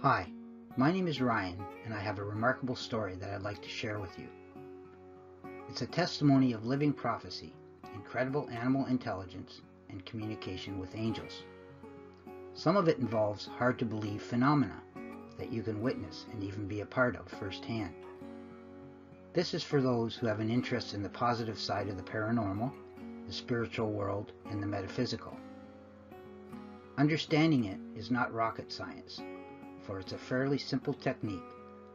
Hi, my name is Ryan, and I have a remarkable story that I'd like to share with you. It's a testimony of living prophecy, incredible animal intelligence, and communication with angels. Some of it involves hard-to-believe phenomena that you can witness and even be a part of firsthand. This is for those who have an interest in the positive side of the paranormal, the spiritual world, and the metaphysical. Understanding it is not rocket science, for it's a fairly simple technique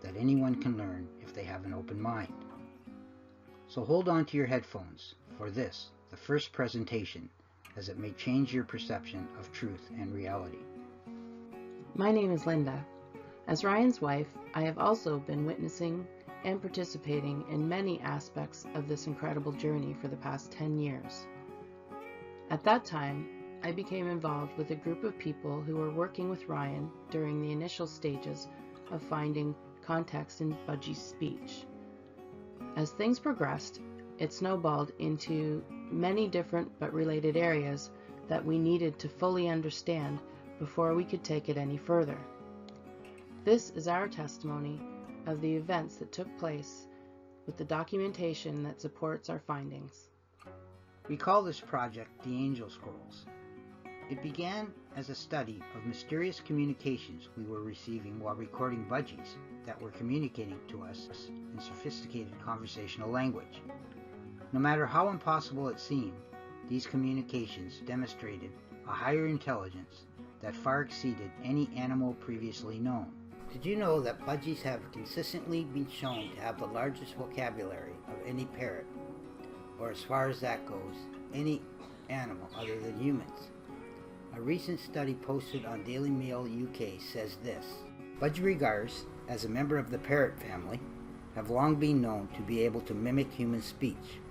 that anyone can learn if they have an open mind. So hold on to your headphones for this, the first presentation, as it may change your perception of truth and reality. My name is Linda. As Ryan's wife, I have also been witnessing and participating in many aspects of this incredible journey for the past 10 years. At that time, I became involved with a group of people who were working with Ryan during the initial stages of finding context in budgie speech. As things progressed, it snowballed into many different but related areas that we needed to fully understand before we could take it any further. This is our testimony of the events that took place with the documentation that supports our findings. We call this project the Angel Scrolls. It began as a study of mysterious communications we were receiving while recording budgies that were communicating to us in sophisticated conversational language. No matter how impossible it seemed, these communications demonstrated a higher intelligence that far exceeded any animal previously known. Did you know that budgies have consistently been shown to have the largest vocabulary of any parrot, or as far as that goes, any animal other than humans? A recent study posted on Daily Mail UK says this: budgerigars, as a member of the parrot family, have long been known to be able to mimic human speech,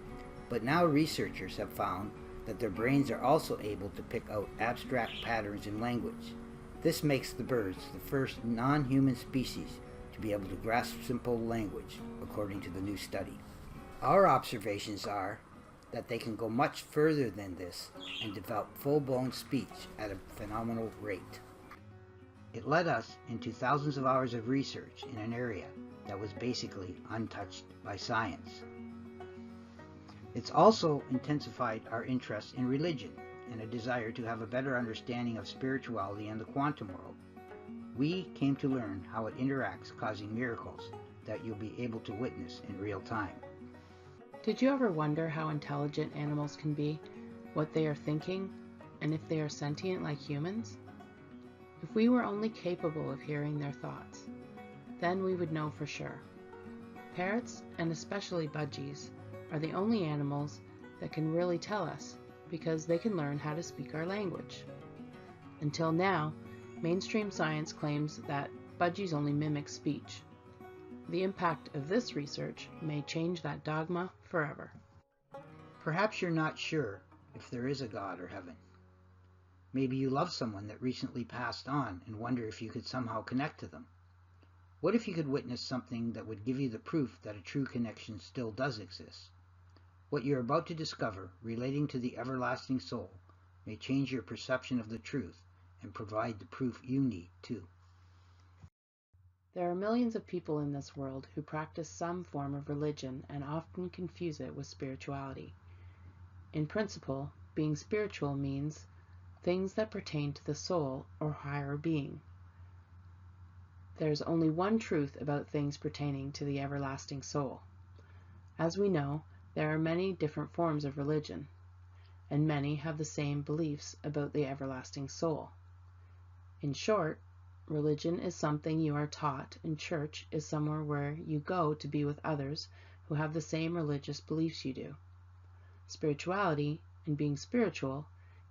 but now researchers have found that their brains are also able to pick out abstract patterns in language. This makes the birds the first non-human species to be able to grasp simple language, according to the new study. Our observations are that they can go much further than this and develop full-blown speech at a phenomenal rate. It led us into thousands of hours of research in an area that was basically untouched by science. It's also intensified our interest in religion and a desire to have a better understanding of spirituality and the quantum world. We came to learn how it interacts, causing miracles that you'll be able to witness in real time. Did you ever wonder how intelligent animals can be, what they are thinking, and if they are sentient like humans? If we were only capable of hearing their thoughts, then we would know for sure. Parrots, and especially budgies, are the only animals that can really tell us because they can learn how to speak our language. Until now, mainstream science claims that budgies only mimic speech. The impact of this research may change that dogma forever. Perhaps you're not sure if there is a God or heaven. Maybe you love someone that recently passed on and wonder if you could somehow connect to them. What if you could witness something that would give you the proof that a true connection still does exist? What you're about to discover relating to the everlasting soul may change your perception of the truth and provide the proof you need too. There are millions of people in this world who practice some form of religion and often confuse it with spirituality. In principle, being spiritual means things that pertain to the soul or higher being. There's only one truth about things pertaining to the everlasting soul. As we know, there are many different forms of religion, and many have the same beliefs about the everlasting soul. In short, religion is something you are taught, and church is somewhere where you go to be with others who have the same religious beliefs you do. Spirituality, and being spiritual,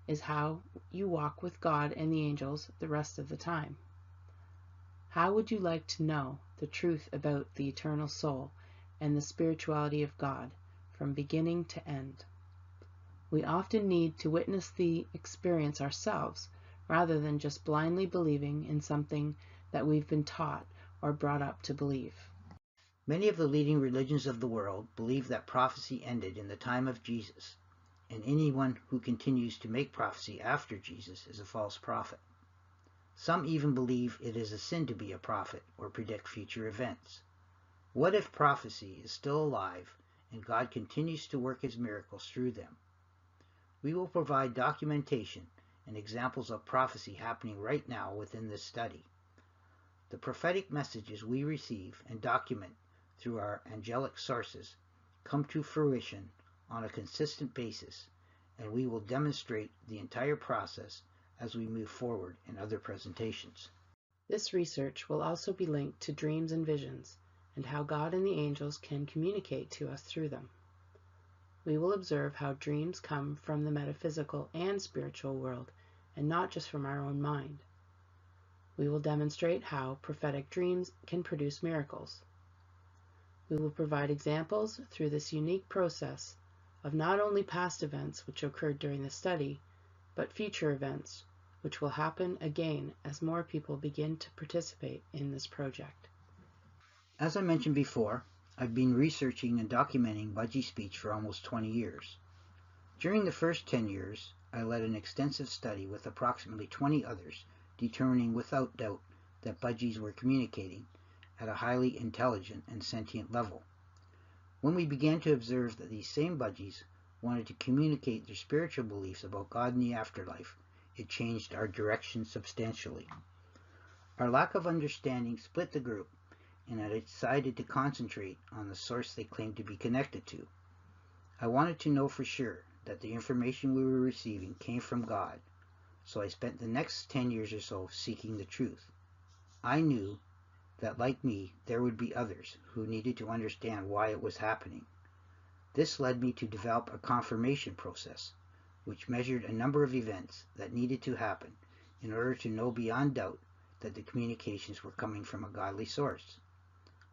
is how you walk with God and the angels the rest of the time. How would you like to know the truth about the eternal soul and the spirituality of God from beginning to end? We often need to witness the experience ourselves, rather than just blindly believing in something that we've been taught or brought up to believe. Many of the leading religions of the world believe that prophecy ended in the time of Jesus, and anyone who continues to make prophecy after Jesus is a false prophet. Some even believe it is a sin to be a prophet or predict future events. What if prophecy is still alive and God continues to work his miracles through them? We will provide documentation and examples of prophecy happening right now within this study. The prophetic messages we receive and document through our angelic sources come to fruition on a consistent basis, and we will demonstrate the entire process as we move forward in other presentations. This research will also be linked to dreams and visions, and how God and the angels can communicate to us through them. We will observe how dreams come from the metaphysical and spiritual world, and not just from our own mind. We will demonstrate how prophetic dreams can produce miracles. We will provide examples through this unique process of not only past events which occurred during the study, but future events which will happen again as more people begin to participate in this project. As I mentioned before, I've been researching and documenting budgie speech for almost 20 years. During the first 10 years, I led an extensive study with approximately 20 others, determining without doubt that budgies were communicating at a highly intelligent and sentient level. When we began to observe that these same budgies wanted to communicate their spiritual beliefs about God and the afterlife, it changed our direction substantially. Our lack of understanding split the group, and I decided to concentrate on the source they claimed to be connected to. I wanted to know for sure that the information we were receiving came from God, so I spent the next 10 years or so seeking the truth. I knew that, like me, there would be others who needed to understand why it was happening. This led me to develop a confirmation process, which measured a number of events that needed to happen in order to know beyond doubt that the communications were coming from a godly source.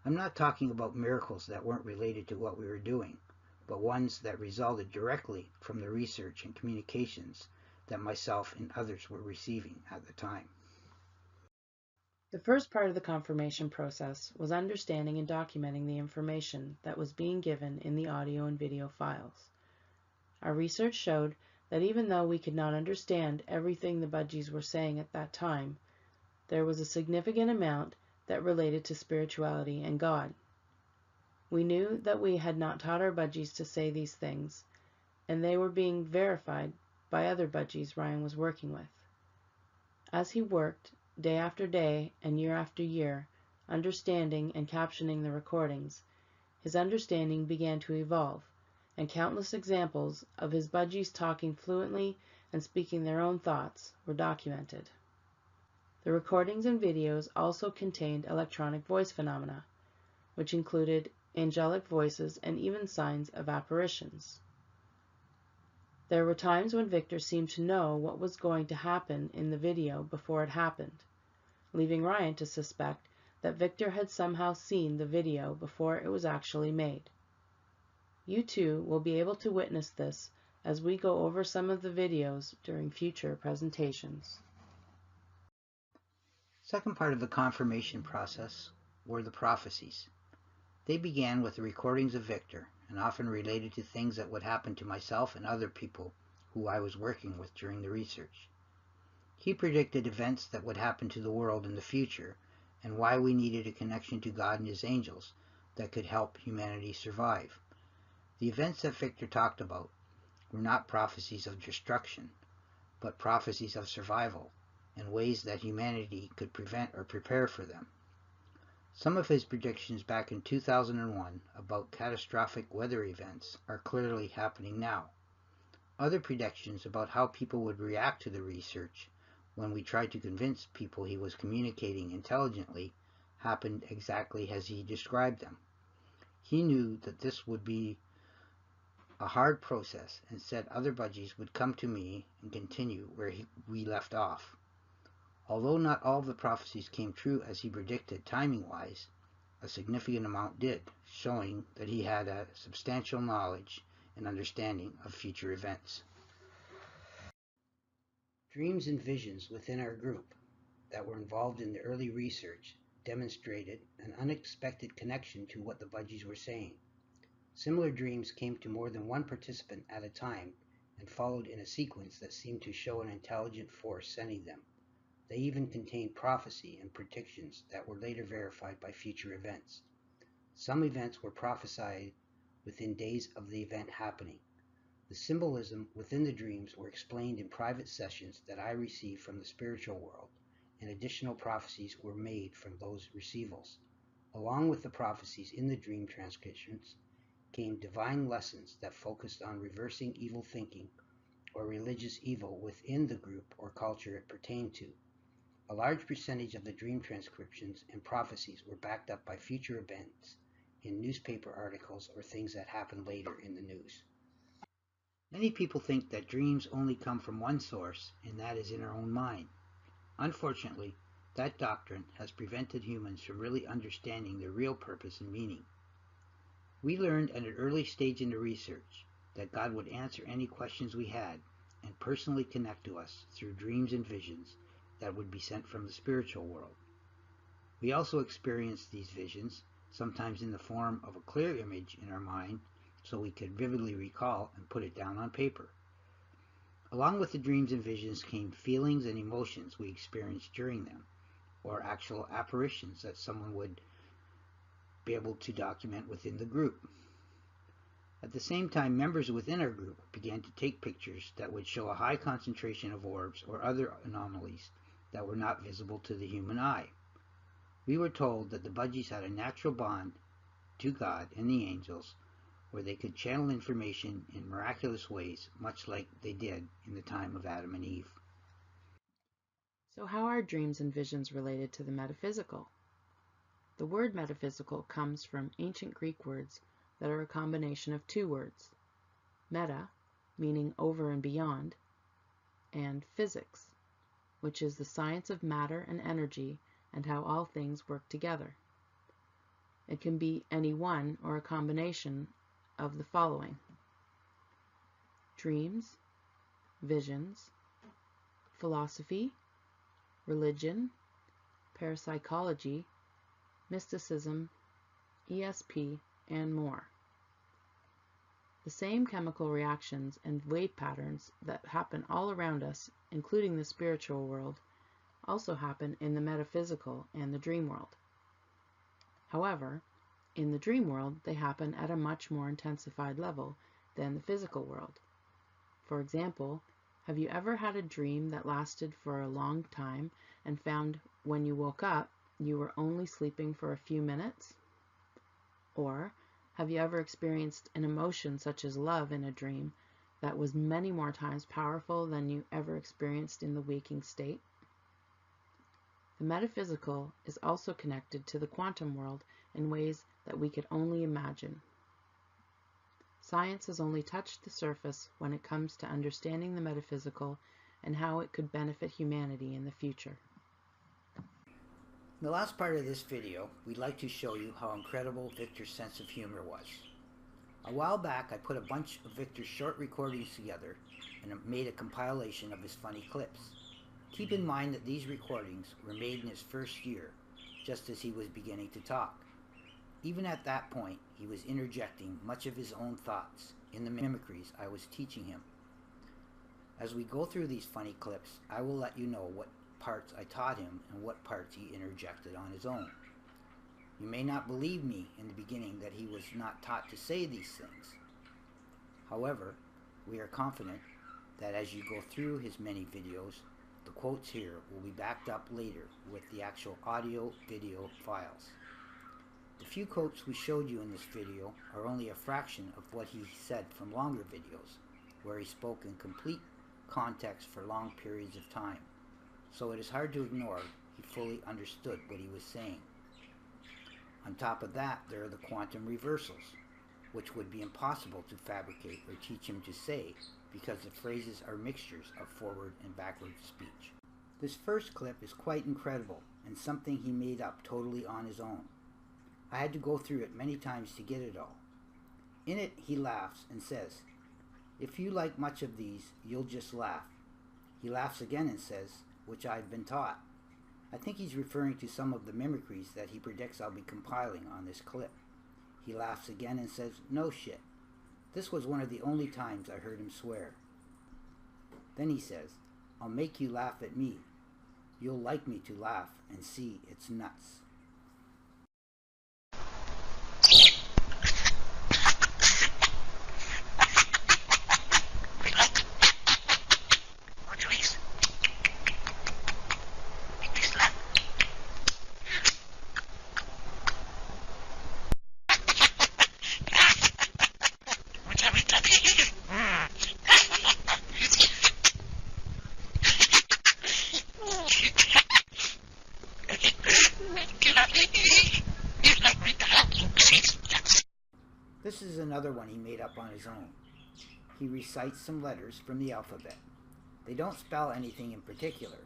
I'm not talking about miracles that weren't related to what we were doing, but ones that resulted directly from the research and communications that myself and others were receiving at the time. The first part of the confirmation process was understanding and documenting the information that was being given in the audio and video files. Our research showed that even though we could not understand everything the budgies were saying at that time, there was a significant amount that related to spirituality and God. We knew that we had not taught our budgies to say these things, and they were being verified by other budgies Ryan was working with. As he worked, day after day and year after year, understanding and captioning the recordings, his understanding began to evolve, and countless examples of his budgies talking fluently and speaking their own thoughts were documented. The recordings and videos also contained electronic voice phenomena, which included angelic voices and even signs of apparitions. There were times when Victor seemed to know what was going to happen in the video before it happened, leaving Ryan to suspect that Victor had somehow seen the video before it was actually made. You too will be able to witness this as we go over some of the videos during future presentations. Second part of the confirmation process were the prophecies. They began with the recordings of Victor and often related to things that would happen to myself and other people who I was working with during the research. He predicted events that would happen to the world in the future and why we needed a connection to God and his angels that could help humanity survive. The events that Victor talked about were not prophecies of destruction, but prophecies of survival and ways that humanity could prevent or prepare for them. Some of his predictions back in 2001 about catastrophic weather events are clearly happening now. Other predictions about how people would react to the research when we tried to convince people he was communicating intelligently happened exactly as he described them. He knew that this would be a hard process and said other budgies would come to me and continue where we left off. Although not all of the prophecies came true as he predicted timing-wise, a significant amount did, showing that he had a substantial knowledge and understanding of future events. Dreams and visions within our group that were involved in the early research demonstrated an unexpected connection to what the budgies were saying. Similar dreams came to more than one participant at a time and followed in a sequence that seemed to show an intelligent force sending them. They even contained prophecy and predictions that were later verified by future events. Some events were prophesied within days of the event happening. The symbolism within the dreams were explained in private sessions that I received from the spiritual world, and additional prophecies were made from those receivals. Along with the prophecies in the dream transcriptions came divine lessons that focused on reversing evil thinking or religious evil within the group or culture it pertained to. A large percentage of the dream transcriptions and prophecies were backed up by future events in newspaper articles or things that happened later in the news. Many people think that dreams only come from one source, and that is in our own mind. Unfortunately, that doctrine has prevented humans from really understanding their real purpose and meaning. We learned at an early stage in the research that God would answer any questions we had and personally connect to us through dreams and visions that would be sent from the spiritual world. We also experienced these visions, sometimes in the form of a clear image in our mind, so we could vividly recall and put it down on paper. Along with the dreams and visions came feelings and emotions we experienced during them, or actual apparitions that someone would be able to document within the group. At the same time, members within our group began to take pictures that would show a high concentration of orbs or other anomalies that were not visible to the human eye. We were told that the budgies had a natural bond to God and the angels, where they could channel information in miraculous ways, much like they did in the time of Adam and Eve. So how are dreams and visions related to the metaphysical? The word metaphysical comes from ancient Greek words that are a combination of two words, meta, meaning over and beyond, and physics, which is the science of matter and energy and how all things work together. It can be any one or a combination of the following: dreams, visions, philosophy, religion, parapsychology, mysticism, ESP, and more. The same chemical reactions and wave patterns that happen all around us, including the spiritual world, also happen in the metaphysical and the dream world. However, in the dream world, they happen at a much more intensified level than the physical world. For example, have you ever had a dream that lasted for a long time and found when you woke up you were only sleeping for a few minutes? Or have you ever experienced an emotion such as love in a dream that was many more times powerful than you ever experienced in the waking state? The metaphysical is also connected to the quantum world in ways that we could only imagine. Science has only touched the surface when it comes to understanding the metaphysical and how it could benefit humanity in the future. In the last part of this video, we'd like to show you how incredible Victor's sense of humor was. A while back, I put a bunch of Victor's short recordings together and made a compilation of his funny clips. Keep in mind that these recordings were made in his first year, just as he was beginning to talk. Even at that point, he was interjecting much of his own thoughts in the mimicries I was teaching him. As we go through these funny clips, I will let you know what parts I taught him and what parts he interjected on his own. You may not believe me in the beginning that he was not taught to say these things. However, we are confident that as you go through his many videos, the quotes here will be backed up later with the actual audio-video files. The few quotes we showed you in this video are only a fraction of what he said from longer videos, where he spoke in complete context for long periods of time. So it is hard to ignore he fully understood what he was saying. On top of that, there are the quantum reversals, which would be impossible to fabricate or teach him to say because the phrases are mixtures of forward and backward speech. This first clip is quite incredible and something he made up totally on his own. I had to go through it many times to get it all. In it, he laughs and says, "If you like much of these, you'll just laugh." He laughs again and says, "Which I've been taught." I think he's referring to some of the mimicries that he predicts I'll be compiling on this clip. He laughs again and says, "No shit." This was one of the only times I heard him swear. Then he says, "I'll make you laugh at me." You'll like me to laugh and see it's nuts. This is another one he made up on his own. He recites some letters from the alphabet. They don't spell anything in particular.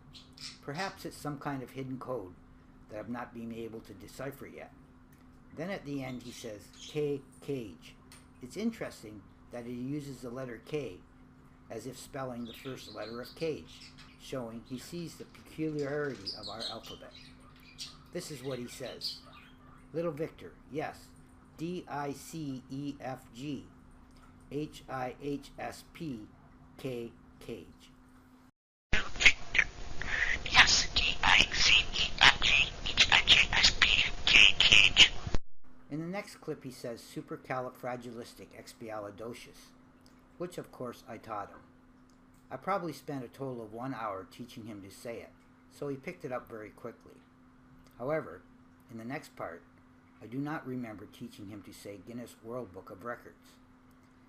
Perhaps it's some kind of hidden code that I've not been able to decipher yet. Then at the end he says, K, cage. It's interesting that he uses the letter K as if spelling the first letter of cage, showing he sees the peculiarity of our alphabet. This is what he says. Little Victor, yes. D-I-C-E-F-G. H-I-H-S-P-K, cage. Victor, yes. D-I-C-E-F-G. H-I-J-S-P-K, cage. In the next clip he says supercalifragilisticexpialidocious, which of course I taught him. I probably spent a total of 1 hour teaching him to say it, so he picked it up very quickly. However, in the next part, I do not remember teaching him to say Guinness World Book of Records.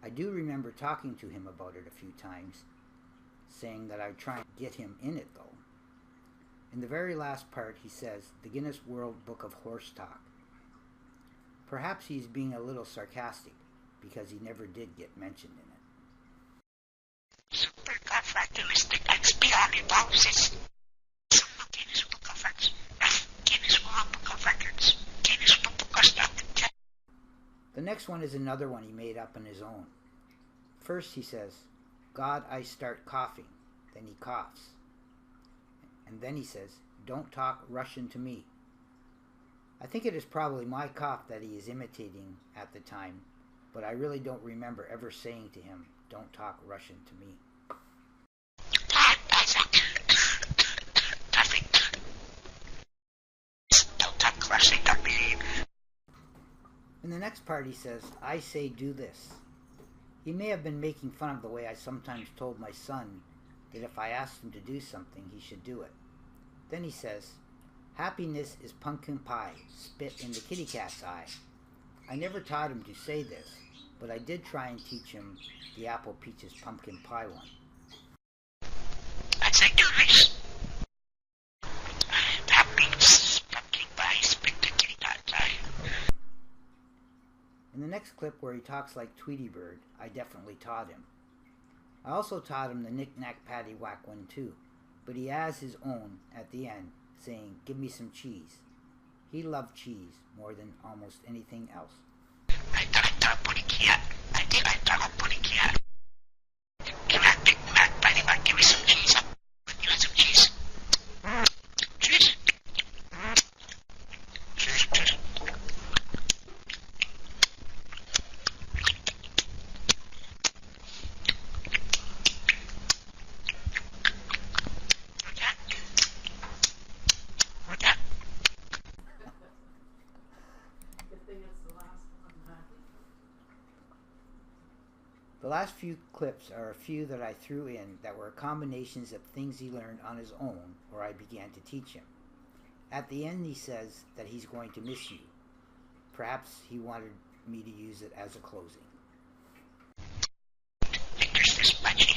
I do remember talking to him about it a few times, saying that I'd try and get him in it though. In the very last part he says the Guinness World Book of Horse Talk. Perhaps he's being a little sarcastic because he never did get mentioned in it. Supercalifragilisticexpialidocious. Guinness Book of Records. Guinness World Book of Records. Guinness Book of Stuff. The next one is another one he made up on his own. First he says, God, I start coughing. Then he coughs. And then he says, don't talk Russian to me. I think it is probably my cough that he is imitating at the time, but I really don't remember ever saying to him, don't talk Russian to me. Don't talk Russian to me. In the next part he says, I say do this. He may have been making fun of the way I sometimes told my son that if I asked him to do something, he should do it. Then he says, happiness is pumpkin pie, spit in the kitty cat's eye. I never taught him to say this, but I did try and teach him the apple peaches pumpkin pie one. Let's do this. Happiness, pumpkin pie, spit in the kitty cat's eye. In the next clip where he talks like Tweety Bird, I definitely taught him. I also taught him the knick-knack-paddywhack one too, but he has his own at the end, saying, give me some cheese. He loved cheese more than almost anything else. I thought putting cat. I thought putting cat. Knick-knack-paddywhack, give me some cheese. You want some cheese? Cheese. Cheese. The last few clips are a few that I threw in that were combinations of things he learned on his own or I began to teach him. At the end he says that he's going to miss you. Perhaps he wanted me to use it as a closing. Victor's this budgie.